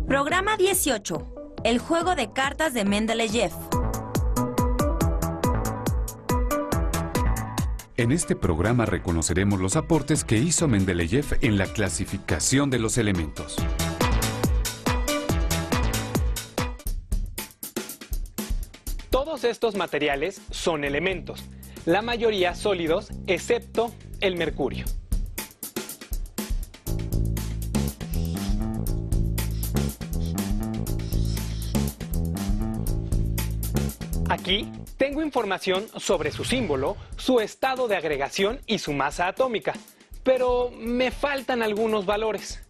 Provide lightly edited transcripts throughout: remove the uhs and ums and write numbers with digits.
Programa 18. El juego de cartas de Mendeleev. En este programa reconoceremos los aportes que hizo Mendeleev en la clasificación de los elementos. Todos estos materiales son elementos, la mayoría sólidos, excepto el mercurio. Aquí tengo información sobre su símbolo, su estado de agregación y su masa atómica, pero me faltan algunos valores.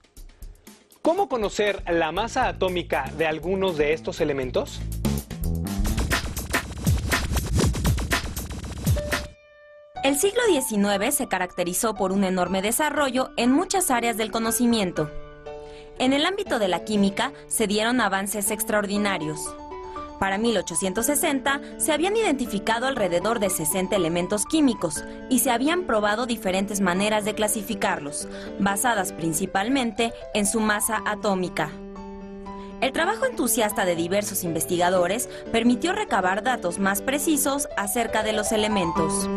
¿Cómo conocer la masa atómica de algunos de estos elementos? El siglo XIX se caracterizó por un enorme desarrollo en muchas áreas del conocimiento. En el ámbito de la química se dieron avances extraordinarios. Para 1860 se habían identificado alrededor de 60 elementos químicos y se habían probado diferentes maneras de clasificarlos, basadas principalmente en su masa atómica. El trabajo entusiasta de diversos investigadores permitió recabar datos más precisos acerca de los elementos.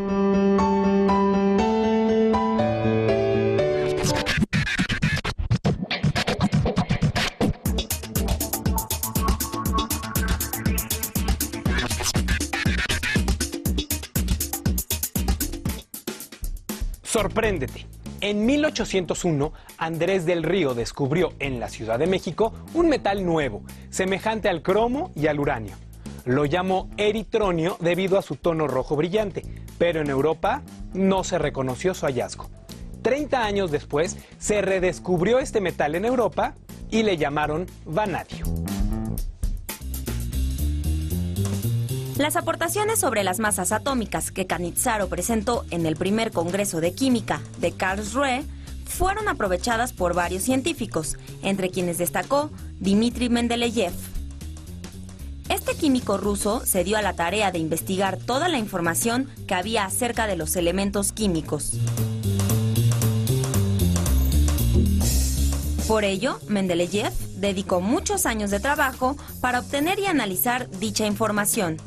Sorpréndete. En 1801, Andrés del Río descubrió en la Ciudad de México un metal nuevo, semejante al cromo y al uranio. Lo llamó eritronio debido a su tono rojo brillante, pero en Europa no se reconoció su hallazgo. 30 años después, se redescubrió este metal en Europa y le llamaron vanadio. Las aportaciones sobre las masas atómicas que Cannizzaro presentó en el primer Congreso de Química de Karlsruhe fueron aprovechadas por varios científicos, entre quienes destacó Dmitri Mendeleev. Este químico ruso se dio a la tarea de investigar toda la información que había acerca de los elementos químicos. Por ello, Mendeleev dedicó muchos años de trabajo para obtener y analizar dicha información.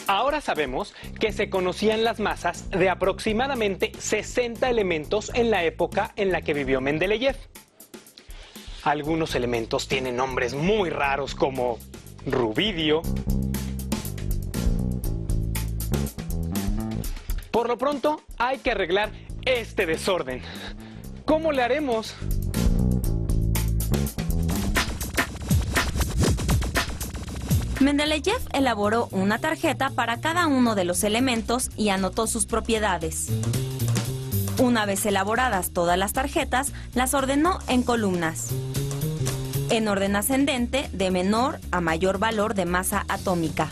Ahora sabemos que se conocían las masas de aproximadamente 60 elementos en la época en la que vivió Mendeleev. Algunos elementos tienen nombres muy raros como rubidio. Por lo pronto, hay que arreglar este desorden. ¿Cómo le haremos? Mendeleev elaboró una tarjeta para cada uno de los elementos y anotó sus propiedades. Una vez elaboradas todas las tarjetas, las ordenó en columnas, en orden ascendente de menor a mayor valor de masa atómica.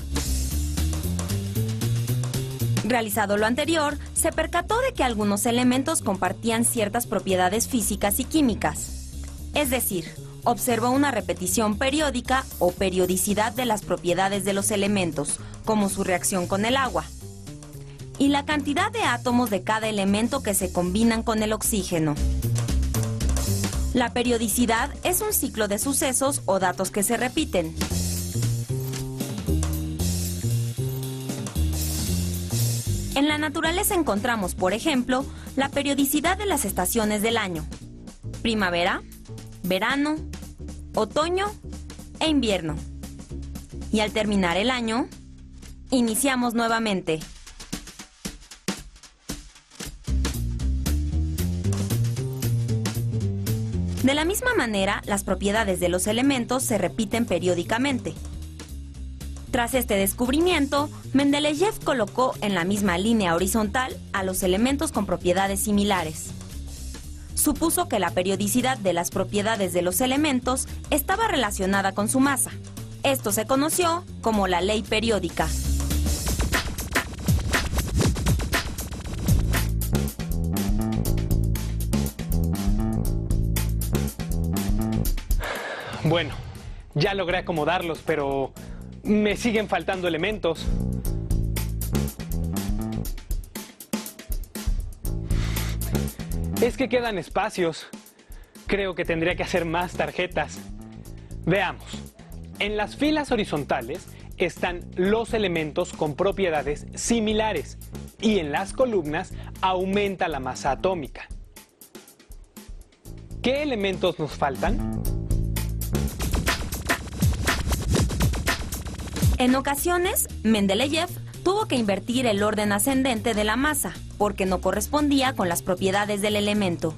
Realizado lo anterior, se percató de que algunos elementos compartían ciertas propiedades físicas y químicas. Es decir, observó una repetición periódica o periodicidad de las propiedades de los elementos, como su reacción con el agua, y la cantidad de átomos de cada elemento que se combinan con el oxígeno. La periodicidad es un ciclo de sucesos o datos que se repiten. En la naturaleza encontramos, por ejemplo, la periodicidad de las estaciones del año: primavera, verano, otoño e invierno. Y al terminar el año, iniciamos nuevamente. De la misma manera, las propiedades de los elementos se repiten periódicamente. Tras este descubrimiento, Mendeleev colocó en la misma línea horizontal a los elementos con propiedades similares. supuso que la periodicidad de las propiedades de los elementos estaba relacionada con su masa. Esto se conoció como la ley periódica. Bueno, ya logré acomodarlos, pero me siguen faltando elementos. Es que quedan espacios. Creo que tendría que hacer más tarjetas. Veamos. En las filas horizontales están los elementos con propiedades similares y en las columnas aumenta la masa atómica. ¿Qué elementos nos faltan? En ocasiones, Mendeleev tuvo que invertir el orden ascendente de la masa, porque no correspondía con las propiedades del elemento.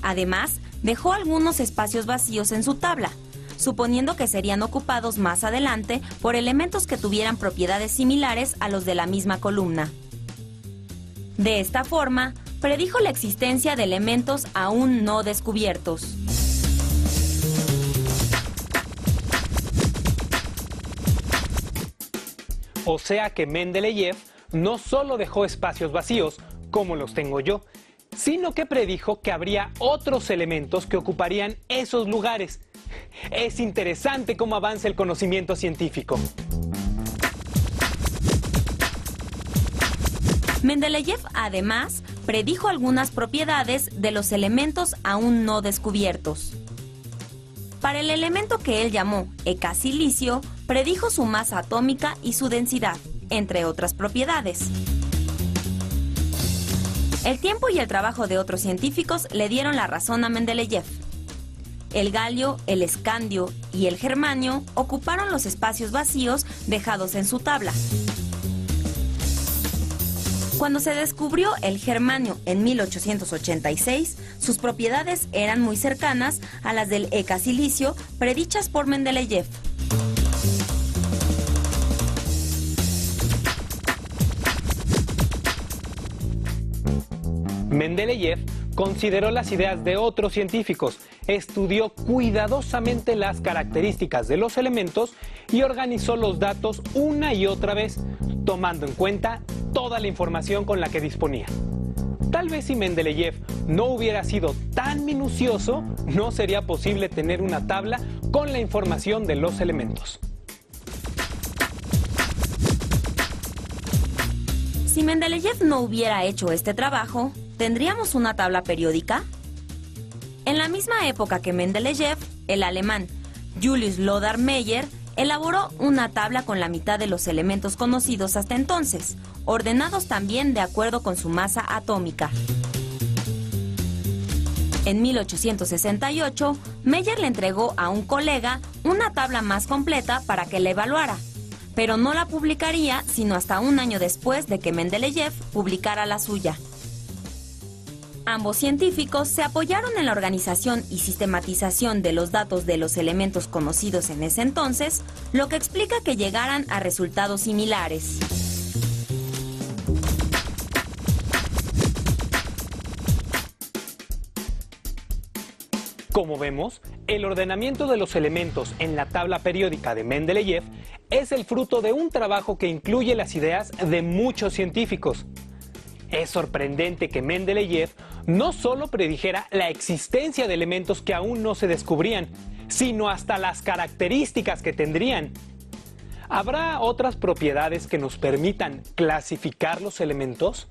Además, dejó algunos espacios vacíos en su tabla, suponiendo que serían ocupados más adelante por elementos que tuvieran propiedades similares a los de la misma columna. De esta forma, predijo la existencia de elementos aún no descubiertos. O sea que Mendeleev no solo dejó espacios vacíos, como los tengo yo, sino que predijo que habría otros elementos que ocuparían esos lugares. Es interesante cómo avanza el conocimiento científico. Mendeleev, además, predijo algunas propiedades de los elementos aún no descubiertos. Para el elemento que él llamó ecasilicio, predijo su masa atómica y su densidad, entre otras propiedades. El tiempo y el trabajo de otros científicos le dieron la razón a Mendeleev. El galio, el escandio y el germanio ocuparon los espacios vacíos dejados en su tabla. Cuando se descubrió el germanio en 1886, sus propiedades eran muy cercanas a las del ecasilicio predichas por Mendeleev. Mendeleev consideró las ideas de otros científicos, estudió cuidadosamente las características de los elementos y organizó los datos una y otra vez, tomando en cuenta toda la información con la que disponía. Tal vez si Mendeleev no hubiera sido tan minucioso, no sería posible tener una tabla con la información de los elementos. Si Mendeleev no hubiera hecho este trabajo, ¿tendríamos una tabla periódica? En la misma época que Mendeleev, el alemán Julius Lothar Meyer elaboró una tabla con la mitad de los elementos conocidos hasta entonces, ordenados también de acuerdo con su masa atómica. En 1868, Meyer le entregó a un colega una tabla más completa para que la evaluara, pero no la publicaría sino hasta un año después de que Mendeleev publicara la suya. Ambos científicos se apoyaron en la organización y sistematización de los datos de los elementos conocidos en ese entonces, lo que explica que llegaran a resultados similares. Como vemos, el ordenamiento de los elementos en la tabla periódica de Mendeleev es el fruto de un trabajo que incluye las ideas de muchos científicos. Es sorprendente que Mendeleev no solo predijera la existencia de elementos que aún no se descubrían, sino hasta las características que tendrían. ¿Habrá otras propiedades que nos permitan clasificar los elementos?